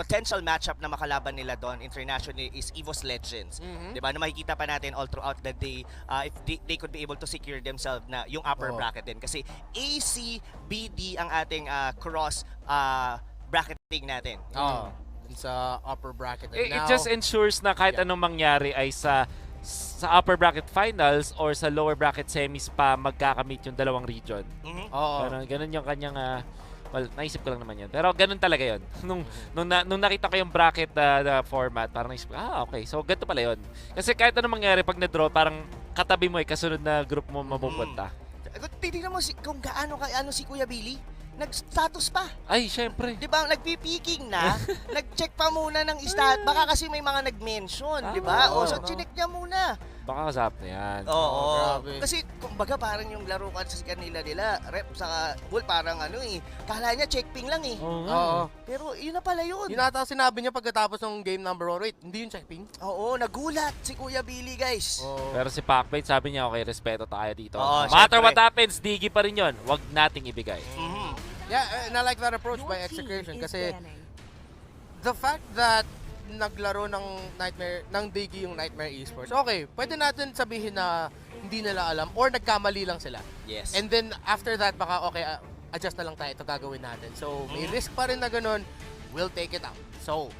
potential matchup na makalaban nila doon internationally is EVOS Legends. Diba? Na makikita pa natin all throughout the day if they could be able to secure themselves na yung upper bracket din. Kasi AC, BD ang ating cross bracketing natin. Sa upper bracket. It just ensures na kahit anong mangyari ay sa upper bracket finals or sa lower bracket semis pa magkakamit yung dalawang region. Ganun yung kanyang well, naisip ko lang naman yun. Pero ganun talaga yun. Nung nakita ko yung bracket na format, parang naisip ko, okay. So, ganito pala yun. Kasi kahit anong mangyari pag na-draw, parang katabi mo kasunod na group mo mapupunta. Titignan mo kung gaano si Kuya Billy. Nag-status pa. Ay, syempre. Di ba? Nagpipiking na. Nag-check pa muna ng stat. Baka kasi may mga nag-mention. Di ba? So, chinek niya muna. Baka kasap na yan. Grabe. Kasi, kumbaga, parang yung laro ka sa kanila rep sa pool, parang kala niya check ping lang Pero, yun na pala yun. Yun ata sinabi niya pagkatapos ng game number 1. Wait, hindi yung check ping? Oo, nagulat si Kuya Billy, guys. Pero si Pacbait, sabi niya, okay, respeto tayo dito. No matter what happens, digi pa rin yun. Huwag nating ibigay. Yeah, and I like that approach by EXECRATION kasi the fact that naglaro ng Digi yung Nightmare Esports. Okay, pwede natin sabihin na hindi nila alam or nagkamali lang sila. Yes. And then after that baka okay, adjust na lang tayo, ito gagawin natin. So may risk pa rin na ganun, we'll take it out. So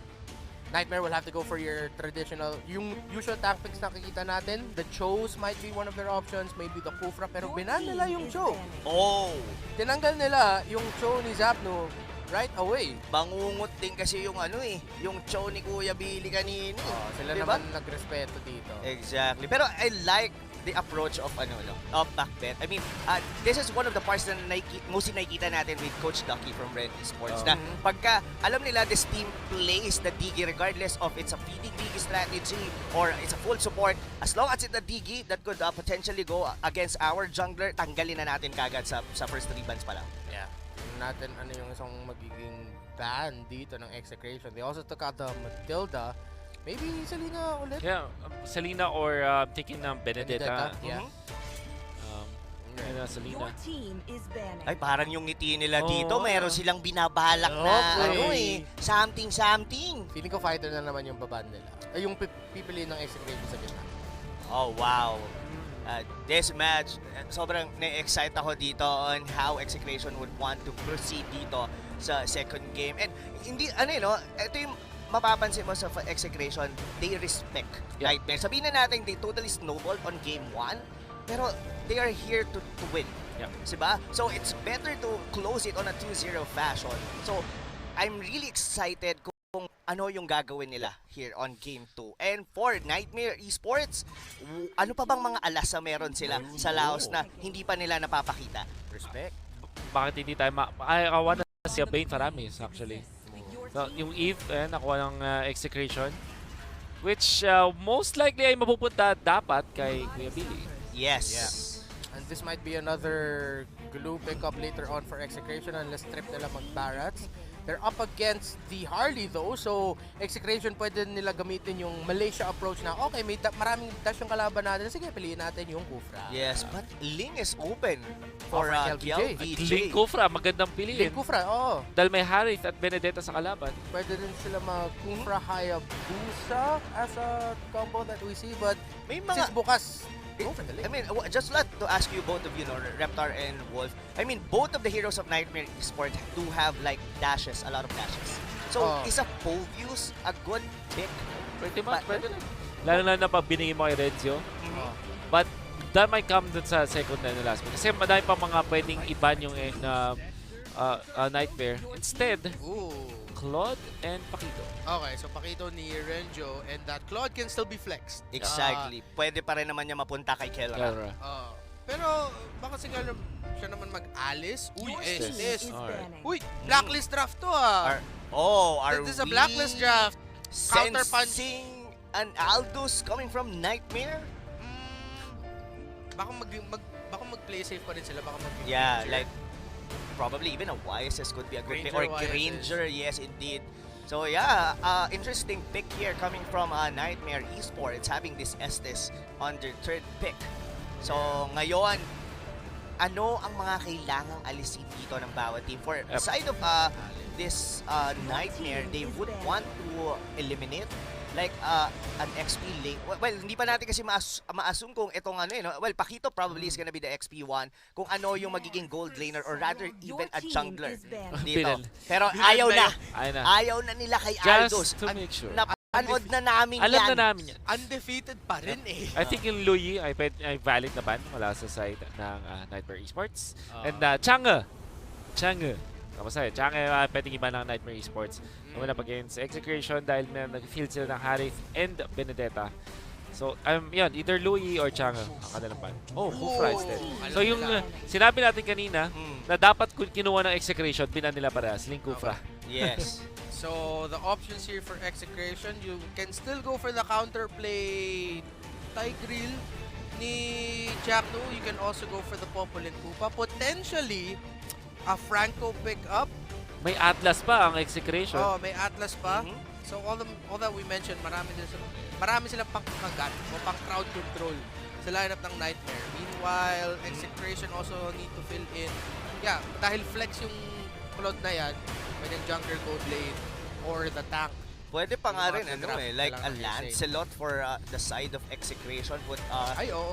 Nightmare will have to go for your traditional, yung usual tank picks na nakikita natin. The Chos might be one of their options, maybe the Kufra, pero binan nila yung Cho. Tinanggal nila yung Cho ni Zapno right away. Bangungot din kasi yung yung Cho ni Kuya Billy kanina. Sila diba? naman nagrespeto dito. Exactly. Pero I like the approach of of Pacbait. I mean, this is one of the parts na mostly nakikita natin with Coach Ducky from Red Esports na pagka alam nila this team plays the Digi regardless of it's a feeding Digi strategy or it's a full support, as long as it's a Digi that could potentially go against our jungler, tanggalin na natin kagad sa first 3 bans pa lang. Yeah. Natin yung isang magiging ban dito ng EXECRATION. They also took out the Matilda. Maybe Selena ulit? Yeah, Selena or taking ng Benedetta. Yeah. Selena. Ay, parang yung ngiti nila dito, meron silang binabalak na something. Feeling ko fighter na naman yung baban nila. Ay, yung pipiliin ng EXECRATION sa gitna. Oh, wow. This match, sobrang na-excite ako dito on how EXECRATION would want to proceed dito sa second game. And hindi, ito yung mapapansin mo sa EXECRATION, they respect Nightmare. Sabihin na natin, they totally snowballed on game 1, pero they are here to win. Diba? So it's better to close it on a 2-0 fashion. So I'm really excited kung ano yung gagawin nila here on game 2. And for Nightmare Esports, ano pa bang mga alas na meron sila sa Laos na hindi pa nila napapakita? Respect. Bakit hindi tayo kawa na si Bane Faramis actually. So, yung EVE, nakuha ng EXECRATION, which most likely ay mapupunta dapat kay Kuya Billy. Yes. And this might be another glue pickup later on for EXECRATION unless trip nila mag-Barats. They're up against the Harley though, so EXECRATION pwede nila gamitin yung Malaysia approach na okay, may maraming dash yung kalaban natin, sige, piliin natin yung Kufra. Yes, but Ling is open for LVJ. Ling Kufra, magandang piliin. Ling Kufra, Dahil may Harith at Benedetta sa kalaban. Pwede din sila mag-Kufra Hayabusa as a combo that we see, but may since bukas, I mean, just like to ask you both of you, Reptar and Wolf. I mean, both of the heroes of Nightmare Esports do have like dashes, a lot of dashes. So, is a Povius a good pick? Pretty much, pwede na. Lalo na pag binigay mo kay Redzio. But that might come dun sa second na last week. Kasi madami pa mga pwedeng iban yung Nightmare. Instead, Claude and Paquito. Okay, so Paquito ni Renjo and that Claude can still be flexed. Exactly. Pwede pa rin naman niya mapunta kay Kelra. Pero baka siya naman mag-alis. Uy, Estes. Alright. Uy, Blacklist draft to This is a Blacklist draft. Sensing an Aldous coming from Nightmare? Baka mag-play safe pa rin sila. Baka like probably even a YSS could be a good pick. Or Granger, yes indeed. So yeah, interesting pick here coming from Nightmare Esports having this Estes on their third pick. So ngayon, ano ang mga kailangang alisin dito ng bawat team? For side of this Nightmare, they would want to eliminate like an XP lane. Well, hindi pa natin kasi ma-assume kung itong ano no? Well, Pakito probably is gonna be the XP1 kung ano yung magiging gold laner or rather even a jungler dito. Pero ayaw na. Ayaw na nila kay Aldous. Just to make sure. Napanood na namin Alam yan. na namin yan. Undefeated pa rin eh. I think yung Louis ay valid na ban mula sa side ng Nightmare Esports. And Chang'e. Kamusta eh? Chang'e pwedeng iba ng Nightmare Esports. Naman up against EXECRATION dahil nag-field sila ng Harith and Benedetta. So, yun, either Louis or Chang'e ang kanilang ban. Oh, Kufra instead. So yung sinabi natin kanina na dapat kinuha ng EXECRATION, binan nila parehas, Link Kufra. Yes. So, the options here for EXECRATION, you can still go for the counterplay Tigreal ni Jackno. You can also go for the Populin Koopa. Potentially, a Franco pick-up. May Atlas pa ang EXECRATION. Oh, may Atlas pa. So, all that we mentioned, marami silang pang-kagat o pang-crowd control sa lineup ng Nightmare. Meanwhile, EXECRATION also need to fill in. Yeah, dahil flex yung Claude na yan, pwedeng jungle gold lane or the tank. Pwede pa nga rin, like a Lancelot for the side of EXECRATION. Put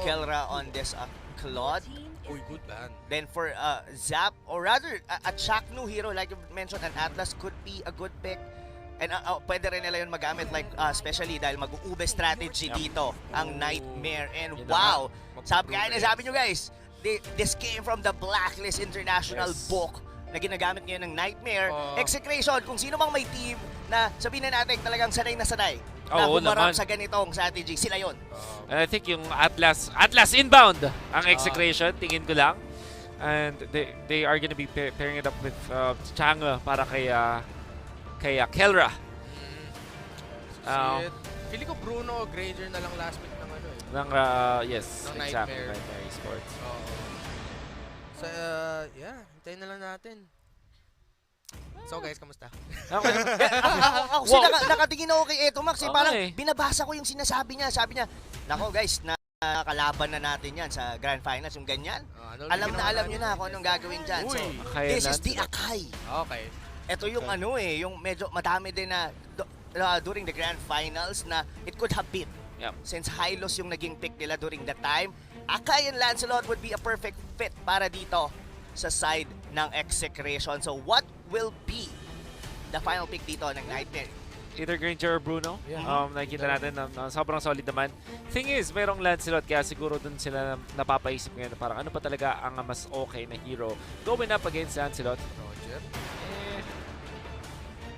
Kelra on this Claude. Uy, good ban. Then for Zap, or rather a Chaknu hero, like you mentioned, an Atlas could be a good pick. And pwede rin nila yun magamit, like especially dahil mag-uube strategy dito ang Nightmare. And wow, sabi nyo guys, this came from the Blacklist International book na ginagamit ngayon ng Nightmare. EXECRATION, kung sino mang may team na sabihin na natin talagang sanay na sanay na bumarap sa ganitong strategy, sila yon. And I think yung Atlas inbound ang EXECRATION, tingin ko lang. And they are gonna be pairing it up with Chang'e para kay Kelra. Feeling ko Bruno o Granger na lang last pick ng ano eh. Yes, ng exactly. Nightmare. Nightmare Esports. So, yeah, hintayin na lang natin. So guys, kamusta? Ako kasi nakatingin ako kay Eto Max, parang binabasa ko yung sinasabi niya. Sabi niya, nako guys, nakalaban na natin yan sa Grand Finals, yung ganyan. Alam nyo na kung anong gagawin dyan. So, this is the Akai. Okay. Ito yung yung medyo madami din na during the Grand Finals na it could have been. Since Hylos yung naging pick nila during that time, Akai and Lancelot would be a perfect fit para dito sa side ng EXECRATION. So what will be the final pick dito ng Nightmare? Either Granger or Bruno. Nakikita natin na sobrang solid naman. Thing is, mayroong Lancelot kaya siguro dun sila napapaisip ngayon na parang ano pa talaga ang mas okay na hero going up against Lancelot. Roger.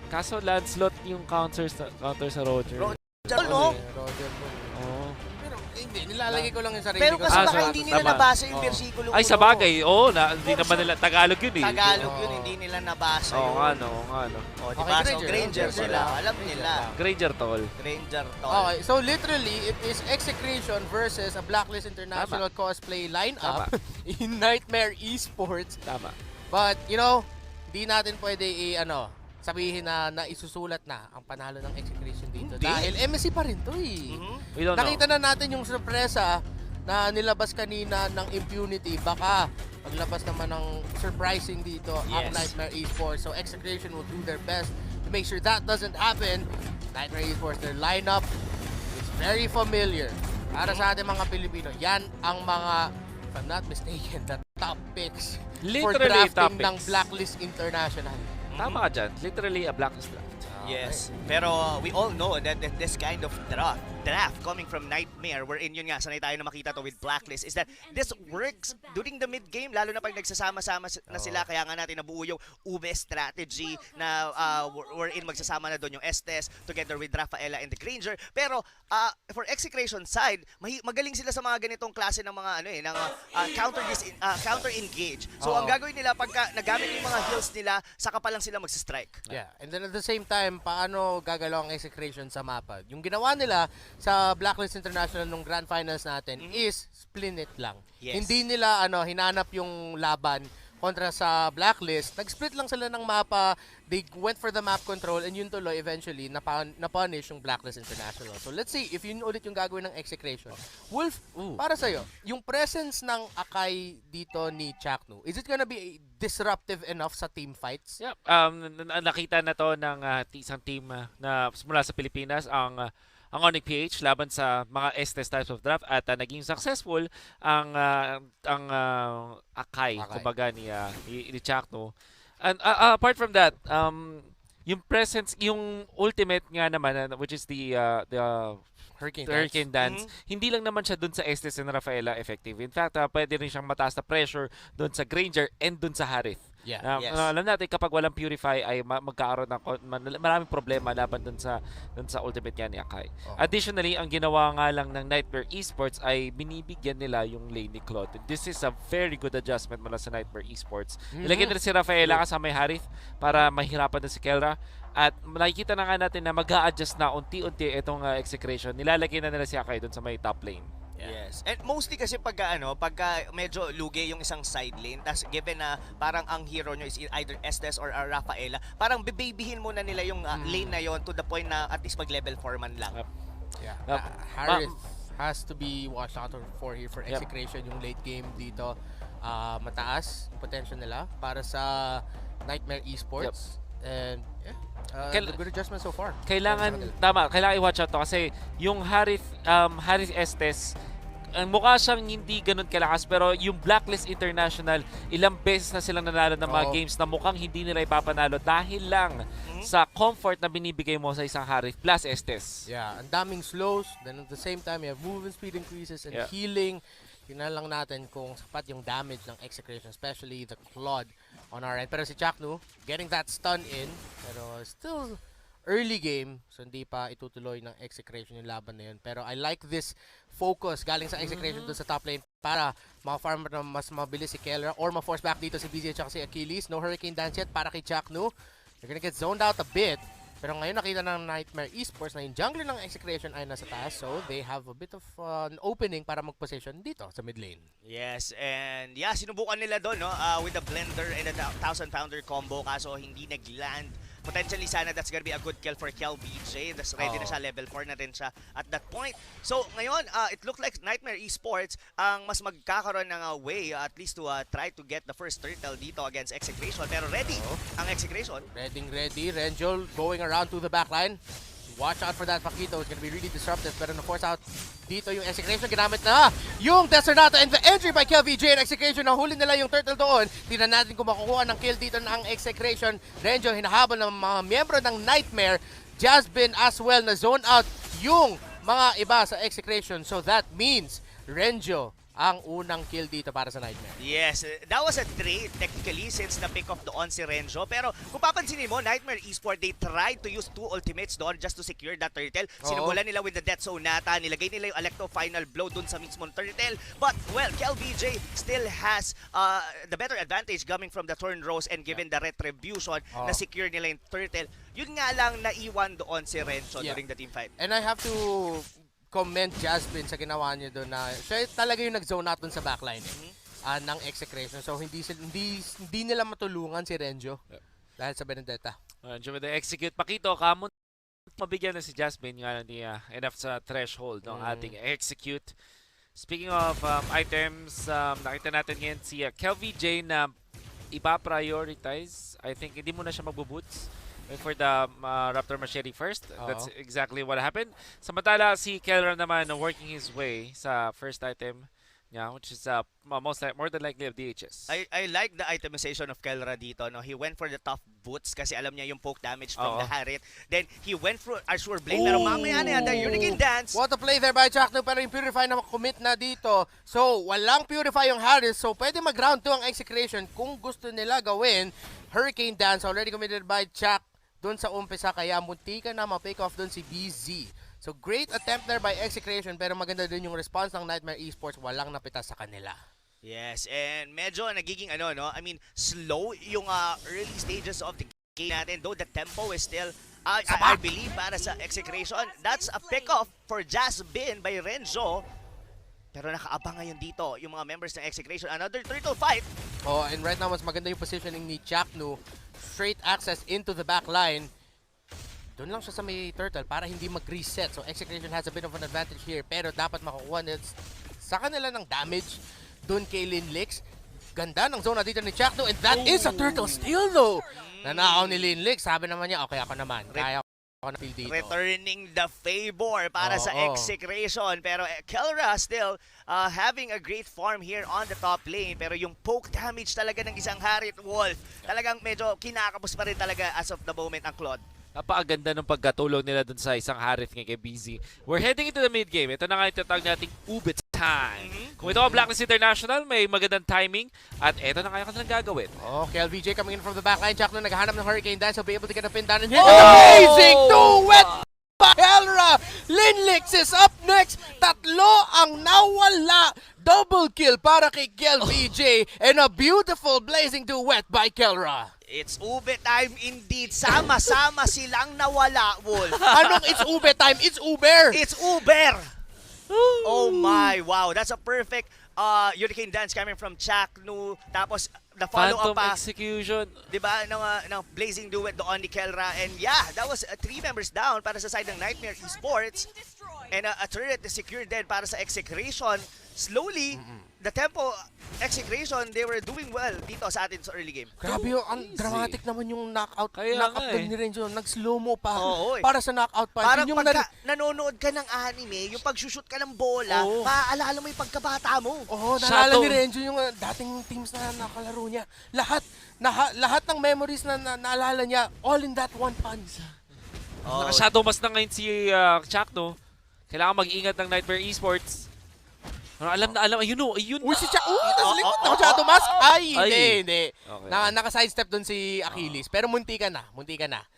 Kaso Lancelot yung counter sa Roger. Roger, no? Roger. Pero hindi, nilalagay ko lang yung sarili Pero ko. kasi baka hindi nila nabasa yung versikulo. Ay, sa bagay. Hindi naman nila. Tagalog yun eh. Tagalog yun, hindi nila nabasa yun. Oo nga, no. Diba? So, Granger sila. Alam nila. Granger tol. Granger tol. Okay, so literally, it is EXECRATION versus a Blacklist International cosplay lineup in Nightmare Esports. Tama. But, hindi natin pwede sabihin na isusulat na ang panalo ng EXECRATION dito. Hindi. Dahil MSC pa rin to eh. We don't Nakita know. na natin yung sorpresa na nilabas kanina ng Impunity. Baka maglabas naman ng surprising dito ang Nightmare Esports. So EXECRATION will do their best to make sure that doesn't happen. Nightmare Esports, their lineup is very familiar. Para sa ating mga Pilipino, yan ang mga, if I'm not mistaken, the top picks for Literally drafting top ng picks. Blacklist International. Tama ka dyan. Literally a Blacklist draft. Yes. Pero we all know that this kind of draft coming from Nightmare, wherein yun nga, sanay tayo na makita to with Blacklist, is that this works during the mid-game, lalo na pag nagsasama-sama na sila, kaya nga natin nabuo yung ube strategy na wherein magsasama na doon yung Estes together with Rafaela and the Granger. Pero for EXECRATION side, magaling sila sa mga ganitong klase ng mga counter-engage. So ang gagawin nila pagka nagamit yung mga heals nila, saka pa lang sila magsa-strike. Yeah, and then at the same time, paano gagalaw ang EXECRATION sa mapa? Yung ginawa nila sa Blacklist International nung Grand Finals natin is split it lang. Yes. Hindi nila hinanap yung laban kontra sa Blacklist, nag-split lang sila ng mapa. They went for the map control and yun tuloy eventually na-punish yung Blacklist International. So let's see if yun ulit yung gagawin ng EXECRATION. Wolf, para sa'yo, yung presence ng Akai dito ni Chaknu, is it gonna be disruptive enough sa team fights? Yep. Nakita na to ng isang team na mula sa Pilipinas, ang Onyx PH laban sa mga Estes types of draft at naging successful ang Akai, kumbaga ni Chakno. And apart from that, yung presence, yung ultimate nga naman, which is the Hurricane Dance, hindi lang naman siya dun sa Estes and Rafaela effective. In fact, pwede rin siyang mataas na pressure dun sa Granger and dun sa Harith. Yeah. Yes. Alam natin kapag walang Purify ay magkakaroon ng maraming problema laban dun sa ultimate niya ni Akai. Additionally, ang ginawa nga lang ng Nightmare Esports ay binibigyan nila yung lane ni Claude. This is a very good adjustment mula sa Nightmare Esports. Ilagay nila si Rafaela kasama may Harith para mahirapan din si Kelra. At nakikita na nga natin na mag-a-adjust na unti-unti itong EXECRATION. Nilalagay na nila si Akai dun sa may top lane. Yes. And mostly kasi pagka medyo lugi yung isang side lane, tas given na parang ang hero nyo is either Estes or Rafaela, parang bibabyhin muna nila yung lane na yon to the point na at least mag-level 4 man lang. Yeah. Harith has to be watched out for here for EXECRATION. Yung late game dito, mataas potential nila para sa Nightmare Esports. And good adjustment so far. Kailangan i-watch out to kasi yung Harith Estes, mukha siyang hindi ganun kalakas, pero yung Blacklist International, ilang beses na silang nanalo ng mga games na mukhang hindi nila ipapanalo dahil lang sa comfort na binibigay mo sa isang Harith plus Estes. Yeah, ang daming slows, then at the same time you have movement speed increases and healing. Tingnan lang natin kung sapat yung damage ng EXECRATION, especially the Claude on our end. Pero si Chaknu, getting that stun in, pero still early game, so hindi pa itutuloy ng EXECRATION yung laban na yun. Pero I like this focus galing sa EXECRATION doon sa top lane para ma-farm na mas mabilis si Kelra or ma-force back dito si BJ at si Achilles. No Hurricane Dance yet para kay Chaknu. They're gonna get zoned out a bit. Pero ngayon nakita ng Nightmare Esports na yung jungler ng EXECRATION ay nasa taas, so they have a bit of an opening para mag-position dito sa mid lane. Yes, and sinubukan nila doon with the blender and the 1,000 pounder combo kaso hindi nag-land. Potentially sana that's gonna be a good kill for KelVJ. That's ready na siya, level 4 na rin siya at that point. So ngayon, it looked like Nightmare Esports ang mas magkakaroon ng way at least to try to get the first turtle dito against EXECRATION. Pero ready ang EXECRATION. Ready. Renjol going around to the backline. Watch out for that Paquito. It's gonna be really disruptive. Pero na-force out dito yung EXECRATION. Ginamit na yung Desernata and the entry by KelVJ and EXECRATIon. Nahuli nila yung turtle doon. Tingnan natin kung makukuha ng kill dito ng EXECRATIon. Renjo hinahabol ng mga miyembro ng Nightmare. Jasbin as well na zone out yung mga iba sa EXECRATIon. So that means Renjo ang unang kill dito para sa Nightmare. Yes, that was a trade technically since na-pick off doon si Renjo. Pero kung papansinin mo, Nightmare Esports, they tried to use 2 ultimates doon just to secure that turtle. Sinimulan nila with the Death Sonata, nilagay nila yung Electro Final Blow doon sa mismong turtle. But, well, KelVJ still has the better advantage coming from the Thorn Rose and given the Retribution na secure nila yung turtle. Yun nga lang naiwan doon si Renjo during the team fight. And I have to comment Jasmine sa ginawa niya doon na siya talaga yung nag-zone out doon sa backline ng EXECRATION. So hindi nila matulungan si Renjo dahil sa Benedetta. Renjo with the execute. Pakito, kamon mabigyan na si Jasmine nga enough sa threshold ng ating execute. Speaking of items, nakita natin ngayon si KelVJ na ipa-prioritize. I think hindi mo na siya magbuboots for the Raptor Machete first. That's exactly what happened. Samantala, si Kelra naman working his way sa first item niya, which is more than likely of DHS. I like the itemization of Kelra dito. No? He went for the tough boots kasi alam niya yung poke damage from the Harith. Then, he went for Azure Blade. Pero mamaya na yan, the Hurricane Dance. What a play there by Chaknu, pero yung Purify na commit na dito. So, walang Purify yung Harith. So, pwede mag-round 2 ang EXECRATIon kung gusto nila gawin. Hurricane Dance already committed by Chak doon sa umpisa, kaya munti ka na ma-pick off doon si BZ. So great attempt there by EXECRATIon, pero maganda din yung response ng Nightmare Esports, walang napitas sa kanila. Yes, and medyo nagiging slow yung early stages of the game natin, though the tempo is still I believe para sa EXECRATIon. That's a pick off for Jasbin by Renjo. Pero nakaabang ngayon dito yung mga members ng EXECRATIon. Another turtle fight. Oh, and right now, mas maganda yung positioning ni Chaknu. Straight access into the back line. Doon lang siya sa may turtle para hindi mag-reset. So EXECRATION has a bit of an advantage here. Pero dapat makukuha sa kanila ng damage doon kay Linlix. Ganda ng zona dito ni Chaknu. And that is a turtle steal though. Nanakaw ni Linlix. Sabi naman niya, okay ako naman. Kaya ako na feel dito. Returning the favor para sa EXECRATION. Pero Kelra still having a great farm here on the top lane. Pero yung poke damage talaga ng isang Harit Wolf, talagang medyo kinakapos pa rin talaga as of the moment ang Claude. Napakaganda ng pagkatulong nila dun sa isang Harith kay BZ. We're heading into the mid game. Ito na nga yung tatawag nating Ubit time. Kung ito ang Blacklist International, may magandang timing. At ito na kaya kanilang gagawin. Oh, KLVJ coming in from the backline. Chaknu naghahanap ng Hurricane Dance. So be able to get a pin down. And here's an amazing duet by Kelra. Linlix is up next. Tatlo ang nawala. Double kill para kay KLVJ. And a beautiful blazing duet by Kelra. It's Ube time indeed. Sama-sama silang nawala, Wolf. Anong it's Ube time? It's Uber. It's Uber. Oh my, wow. That's a perfect Hurricane Dance coming from Chaknu. Tapos the follow-up Phantom pa, execution. diba, ng Blazing Duet doon ni Kelra. And yeah, that was 3 members down para sa side ng Nightmare Esports. And a turret is secured then para sa EXECRATION. Slowly, the tempo, EXECRATION, they were doing well dito sa atin sa early game. Grabe yung dramatic naman yung knockout Kaya ni Renzo. Nag-slow-mo pa Oo, para sa knockout punch. Parang Yun yung pagka nanonood ka ng anime, yung pag-shoot ka ng bola, Oo. maaalala mo yung pagkabata mo. Oo, naalala Shadow. ni Renzo yung dating teams na nakalaro niya. Lahat ng memories na naalala niya, all in that one punch. Oh, Naka-shadow mas na ngayon si Chaknu. Kailangan mag-ingat ng Nightmare Esports. Alam na alam. Ayun o. Ayun. Uy, si Chaknu! Nasa likod ng Shadow Mask! Ay, hindi. Okay. Naka-sidestep dun si Achilles. Pero munti ka na.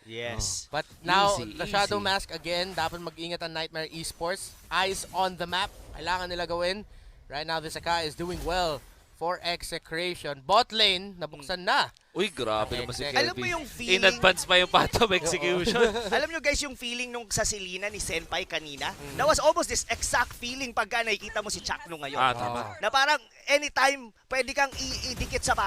yes. But now, Easy, the Shadow easy. Mask again, dapat mag-ingat ang Nightmare Esports. Eyes on the map. Kailangan nila gawin. Right now, the Sakai is doing well for EXECRATION. Bot lane, nabuksan na. Uy, grabe naman si Exact. Kelvin. Alam mo yung feeling- In advance pa yung Phantom execution. Alam nyo guys, yung feeling nung sa Selena ni Senpai kanina, that was almost this exact feeling pagka nakikita mo si Chaknu ngayon. Tama. Na parang anytime, pwede kang idikit sa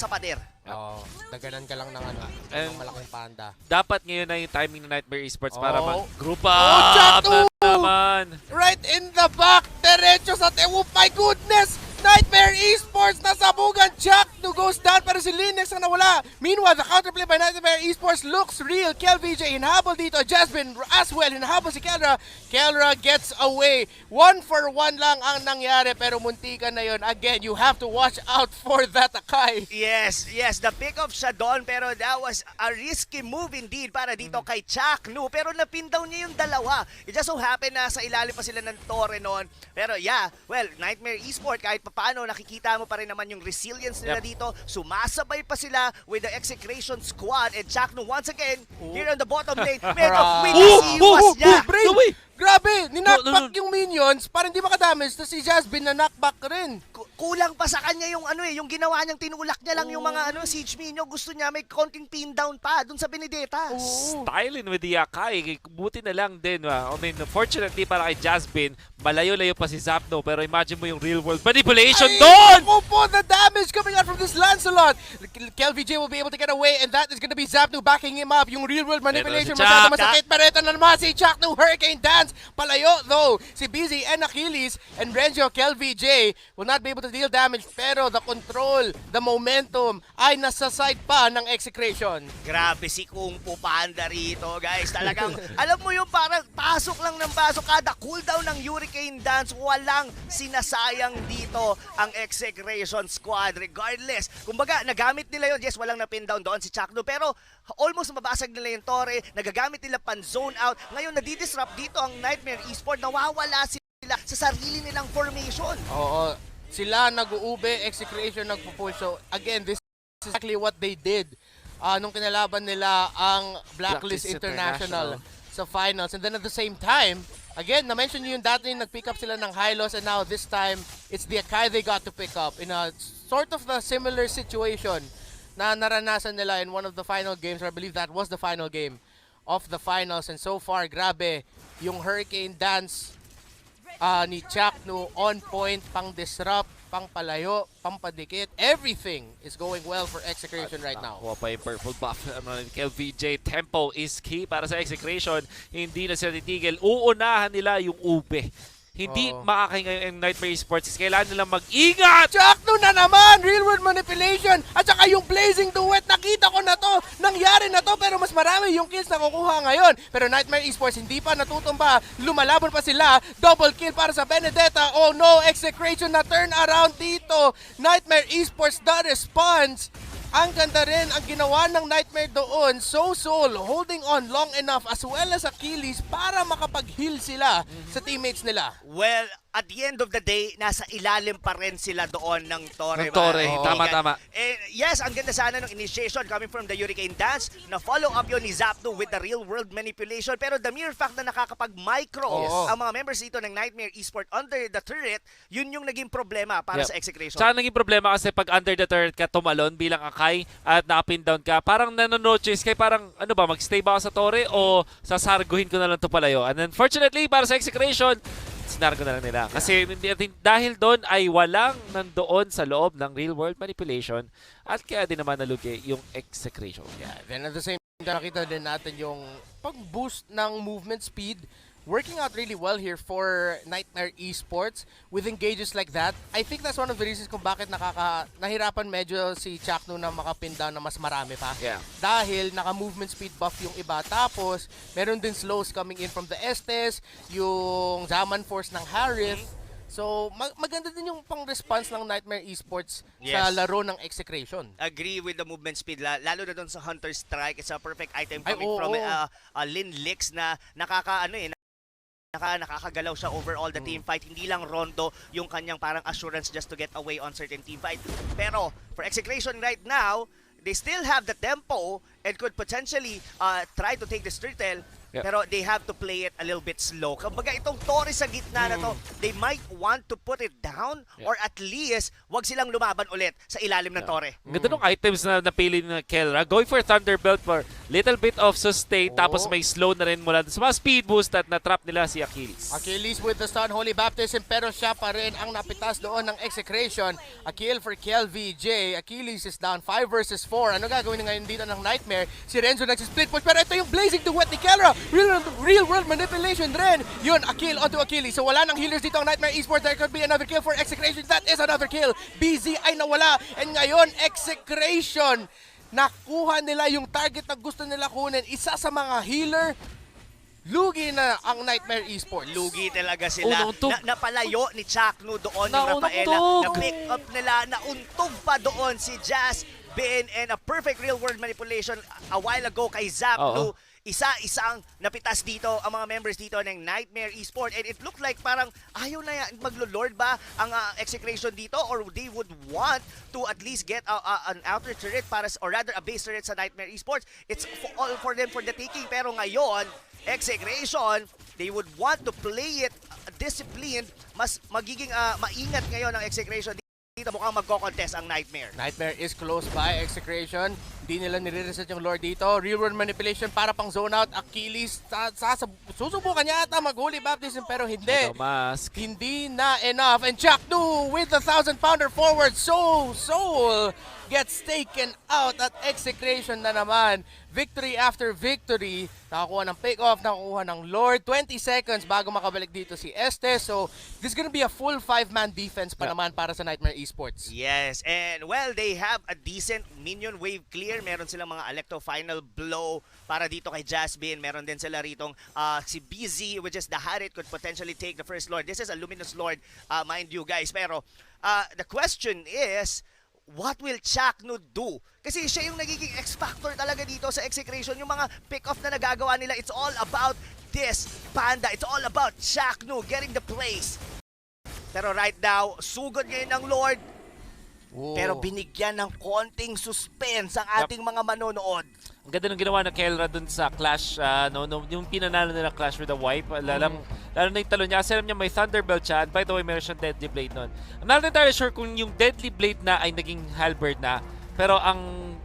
pader. Oo. Daganan ka lang ng And- ng malaking panda. Dapat ngayon na yung timing ng Nightmare Esports para Oh. mag-group Oh, up Chaknu! na naman. Right in the back! Diretso sa oh my goodness! Nightmare Esports nasabugan. Chaknu goes down pero si Linux ang nawala. Meanwhile, the counterplay by Nightmare Esports looks real. KLVJ hinahabol dito. Jasmine as well hinahabol si Kelra. Kelra gets away. 1-for-1 lang ang nangyari pero muntikan na yon. Again, you have to watch out for that Akai. Yes, the pick-up siya doon pero that was a risky move indeed para dito kay Chaknu. Pero napin down niya yung dalawa. It just so happened na sa ilalim pa sila ng torre noon. Pero yeah, well, Nightmare Esports kahit paano nakikita mo pa rin naman yung resilience nila dito. Sumasabay pa sila with the EXECRATION squad and Chaknu once again here on the bottom lane. Medyo iwas niya. Brain! Grabe! No. Ninakback yung minions para hindi makadamage. Tapos si Jasmine na knockback rin. Kulang pa sa kanya yung yung ginawa niyang tinulak niya lang yung mga siege minion. Gusto niya may konting pin down pa dun sa Benedetta. Styling with the Akai. Buti na lang din. I mean, fortunately para kay Jasmine, malayo-layo pa si Zapno. Pero imagine mo yung real world manipulation doon! Ako po, the damage coming out from this Lancelot. KLVJ will be able to get away and that is gonna be Zapnu backing him up. Yung real world manipulation Ito si Chak. masyado masakit. Pero ito na naman si Chaknu Hurricane Dance. Palayo though. Si BZ and Achilles and Renzo KLVJ will not be able to deal damage. Pero the control, the momentum ay nasa side pa ng EXECRATION. Grabe si Kung Fu Panda rito, guys. Talagang, alam mo yung parang pasok lang ng pasok. Kada cooldown ng Hurricane Dance, walang sinasayang dito ang EXECRATION squad. Regardless, kumbaga, nagamit nila yun. Yes, walang na-pin down doon si Chaknu. Pero almost mabasag nila yung torre. Nagagamit nila pan-zone out. Ngayon, nadidisrupt dito ang Nightmare Esports. Nawawala sila sa sarili nilang formation. Oo. Sila nag-uube, EXECRATION nagpo-push. So again, this is exactly what they did nung kinalaban nila ang Blacklist International sa finals. And then at the same time, again, na-mention nyo yung dati nag-pick up sila ng Hylos and now this time, it's the Akai they got to pick up in a sort of the similar situation na naranasan nila in one of the final games, or I believe that was the final game of the finals. And so far, grabe, yung Hurricane Dance ni Chaknu on point, pang disrupt. pangpalayo, pampadikit, everything is going well for EXECRATION right now. Kuha pa yung purple buff. KLVJ, tempo is key para sa EXECRATION. Hindi na sila titigil. Uunahan nila yung ube. Hindi makakahinga yung Nightmare Esports. Kailangan nila mag-ingat! Chakno na naman! Real world manipulation! At saka yung blazing duet, nakita ko na to! Nangyari na to, pero mas marami yung kills na kukuha ngayon. Pero Nightmare Esports hindi pa natutumba. Lumalaban pa sila. Double kill para sa Benedetta. Oh no! EXECRATION na turn around dito. Nightmare Esports the response. Ang ganda rin ang ginawa ng Nightmare doon. Soul holding on long enough as well as Achilles para makapag-heal sila sa teammates nila. Well, at the end of the day, nasa ilalim pa rin sila doon ng Torre. Tama. Yes, ang ganda sana ng initiation coming from the Hurricane Dance. Na-follow up yun ni Zapdo with the real-world manipulation. Pero the mere fact na nakakapag-micro ang mga members dito ng Nightmare Esport under the turret, yun yung naging problema para sa EXECRATION. Saka naging problema kasi pag under the turret ka tumalon bilang Akai at na-pin down ka, parang nanonoches kay parang ano ba, mag-stay ba ako sa Torre o sasarguhin ko na lang to palayo. And unfortunately, para sa EXECRATION, sinargo na lang nila. Kasi dahil doon ay walang nandoon sa loob ng real-world manipulation at kaya din naman nalugi yung EXECRATION. Yeah, then at the same time, nakita din natin yung pag-boost ng movement speed working out really well here for Nightmare Esports with engages like that. I think that's one of the reasons kung bakit nahirapan medyo si Chakno na makapin down na mas marami pa. Yeah. Dahil naka-movement speed buff yung iba. Tapos, meron din slows coming in from the Estes, yung Zaman Force ng Harith. So, maganda din yung pang-response ng Nightmare Esports sa laro ng EXECRATION. Agree with the movement speed. Lalo na doon sa Hunter Strike. It's a perfect item coming from Lin Lix na nakakagalaw siya overall the team fight. Hindi lang Rondo yung kanyang parang assurance just to get away on certain team fight. Pero for EXECRATION right now, they still have the tempo and could potentially try to take this turtle. Yep. Pero they have to play it a little bit slow. Kumbaga itong Torre sa gitna na to, they might want to put it down or at least wag silang lumaban ulit sa ilalim ng Torre. Ang ganda ng items na napili ni Kelra. Going for Thunderbelt for little bit of sustain tapos may slow na rin mula sa mga speed boost at na-trap nila si Achilles. Achilles with the stun Holy Baptism pero siya pa rin ang napitas doon ng EXECRATION. A kill for KLVJ. Achilles is down 5 versus 4. Ano gagawin ngayon dito ng Nightmare? Si Renzo nagsisplit push pero ito yung blazing duet ni Kelra. Real world manipulation rin. Yun, a kill onto Achilles. So wala nang healers dito ang Nightmare Esports. There could be another kill for EXECRATION. That is another kill. BZ ay nawala. And ngayon, EXECRATION, nakuha nila yung target na gusto nila kunin. Isa sa mga healer. Lugi na ang Nightmare Esports. Lugi talaga sila. Napalayo ni Chakno doon yung Rafaela. Na-pick up nila. Nauntog pa doon si Jazz Bin and a perfect real world manipulation a while ago kay Zapdo. Isa-isang napitas dito ang mga members dito ng Nightmare Esport and it looked like parang ayaw na maglo-lord ba ang EXECRATION dito or they would want to at least get an outer turret para or rather a base turret sa Nightmare Esports. It's all for them for the taking pero ngayon EXECRATION, they would want to play it disciplined, mas magiging maingat ngayon ang EXECRATION. Dito mukhang magko-contest ang Nightmare. Nightmare is close by EXECRATION. Hindi nila nire-reset yung Lord dito. Real world manipulation para pang zone out. Achilles, susubukan niya ata mag-Holy Baptism pero hindi. Hindi na enough. And Chakno with the 1,000-pounder forward. Soul gets taken out at EXECRATION na naman. Victory after victory. Nakakuha ng pick-off, nakakuha ng Lord. 20 seconds bago makabalik dito si Estes. So, this is gonna be a full 5-man defense pa naman para sa Nightmare Esports. Yes, and well, they have a decent minion wave clear. Meron silang mga Electro Final Blow para dito kay Jasmine. Meron din sila ritong si BZ, which is the Harit, could potentially take the first Lord. This is a Luminous Lord, mind you guys. Pero, the question is, what will Chakno do? Kasi siya yung nagiging X-Factor talaga dito sa EXECRATION. Yung mga pick-off na nagagawa nila, it's all about this Panda. It's all about Chakno getting the place. Pero right now, sugod ngayon ng Lord. Pero binigyan ng konting suspense ang ating mga manonood. Ang ganda ng ginawa ng Kelra dun sa Clash, yung pinanalo nila Clash with a wipe. Lalo na yung talo niya. Kasi alam niya may Thunderbelt siya. And by the way, meron siyang Deadly Blade nun. I'm not entirely sure kung yung Deadly Blade na ay naging Halberd na. Pero ang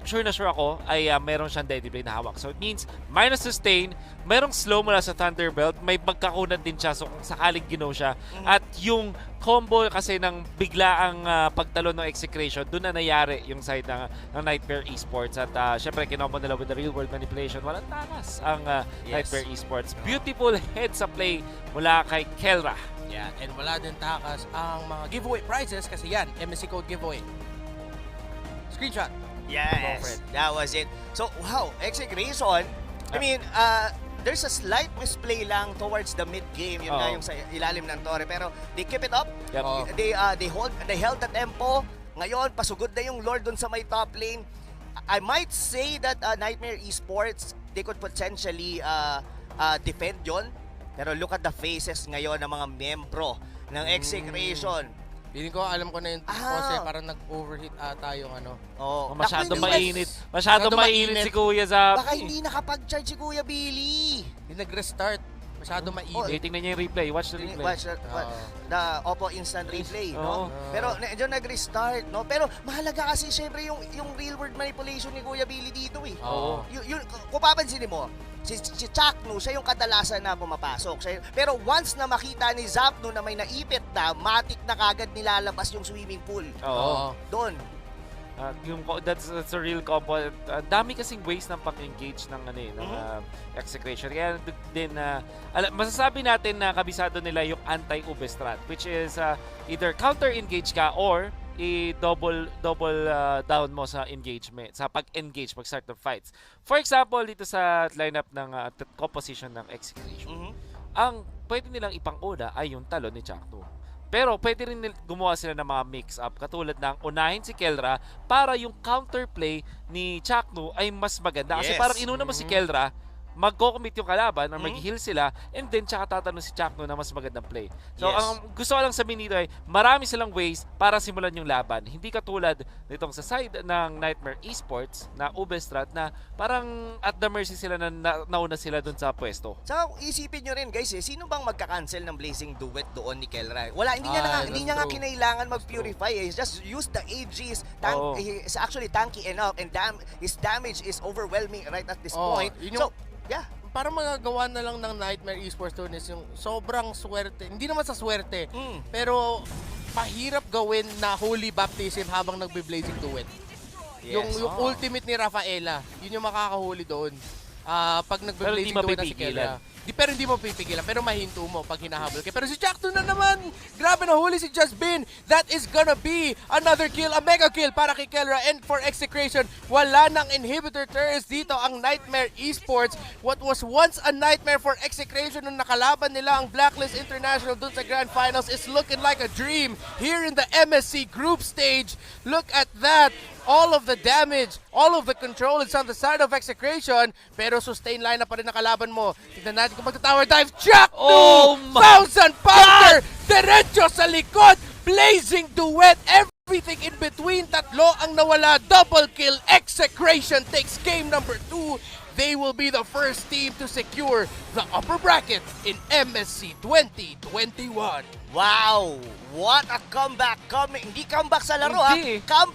sure na sure ako ay meron siyang Deadly Blade na hawak. So it means minus sustain, merong slow mula sa Thunderbelt, may pagkakunat din siya so kung sakaling ginaw siya. At yung combo kasi ng biglaang pagtalon ng Execration, doon na nangyari yung side ng Nightmare Esports. At syempre kinombo nila with the real world manipulation. Walang takas ang Nightmare Esports. Beautiful head sa play mula kay Kelra. Yeah, and wala din takas ang mga giveaway prizes kasi yan, MSC code giveaway. Screenshot. Yes, that was it. So, wow, EXECRATION, I mean, there's a slight misplay lang towards the mid-game, yun nga yung sa ilalim ng torre, pero they keep it up. Yep. They held the tempo. Ngayon, pasugod na yung Lord dun sa may top lane. I might say that Nightmare Esports, they could potentially defend yon. Pero look at the faces ngayon ng mga membro ng EXECRATION. Feeling ko, alam ko na yung kasi parang nag-overheat ata yung ano. Oh, Masyado naku, mainit. Masyado mainit si Kuya Zappy. Baka hindi nakapag-charge si Kuya Billy. Hindi nag-restart. Masyado mainit. Tingnan niya yung replay. Watch the replay. Watch the Oppo instant replay, no? Pero medyo nag-restart, no? Pero mahalaga kasi syempre yung real world manipulation ni Kuya Billy dito eh. Oo. Yun, kung papansinin mo, si Chakno, siya yung kadalasan na pumapasok. Pero once na makita ni Zapno na may naipit na, matik na kagad nilalabas yung swimming pool. Oo. Doon. That's a real combo. Dami kasing ways ng pag-engage ng Execration. Kaya din masasabi natin na kabisado nila yung anti-ube strat, which is either counter-engage ka or i-double down mo sa engagement, sa pag-engage, pag-start ng fights. For example, dito sa lineup ng composition ng Execration, ang pwede nilang ipang-una ay yung talon ni Chakno. Pero pwede rin gumawa sila ng mga mix-up katulad ng unahin si Kelra para yung counterplay ni Chakno ay mas maganda. Kasi parang inuna mo si Kelra, magko-commit yung kalaban or mag-heal sila and then tsaka tatanong si Chakno na mas magandang play. So ang gusto ko lang sabihin dito ay marami silang ways para simulan yung laban. Hindi katulad nitong sa side ng Nightmare Esports na Ube Strat na parang at the mercy sila na nauna sila dun sa pwesto. So isipin nyo rin guys, sino bang magka-cancel ng Blazing Duet doon ni Kelra? Wala, hindi niya nga kinailangan mag-purify. Just use the AGs. He's actually tanky enough and his damage is overwhelming right at this point. So, para magagawa na lang ng Nightmare Esports doon is yung sobrang swerte. Hindi naman sa swerte, pero mahirap gawin na holy baptism habang nagbe-blazing duet. Yung ultimate ni Rafaela, yun yung makakahuli doon. Pag nagbe-blazing duet na si Kelra. Pero hindi mo pipigilan, pero mahinto mo pag hinahabol ka. Pero si Chakno na naman! Grabe na huli si Jasbin! That is gonna be another kill, a mega kill para kay Kelra. And for Execration, wala nang inhibitor turrets dito ang Nightmare Esports. What was once a nightmare for Execration nung nakalaban nila ang Blacklist International dun sa Grand Finals is looking like a dream here in the MSC group stage. Look at that! All of the damage, all of the control is on the side of Execration, pero sustain line na pa rin nakalaban mo. Tignan natin kung magta-tower dive. Chakno! 1,000 pounder! Diretso sa likod! Blazing duet! Everything in between. Tatlo ang nawala. Double kill. Execration takes game number 2. They will be the first team to secure the upper bracket in MSC 2021. Wow! What a comeback! Hindi comeback sa laro, Hindi. Comeback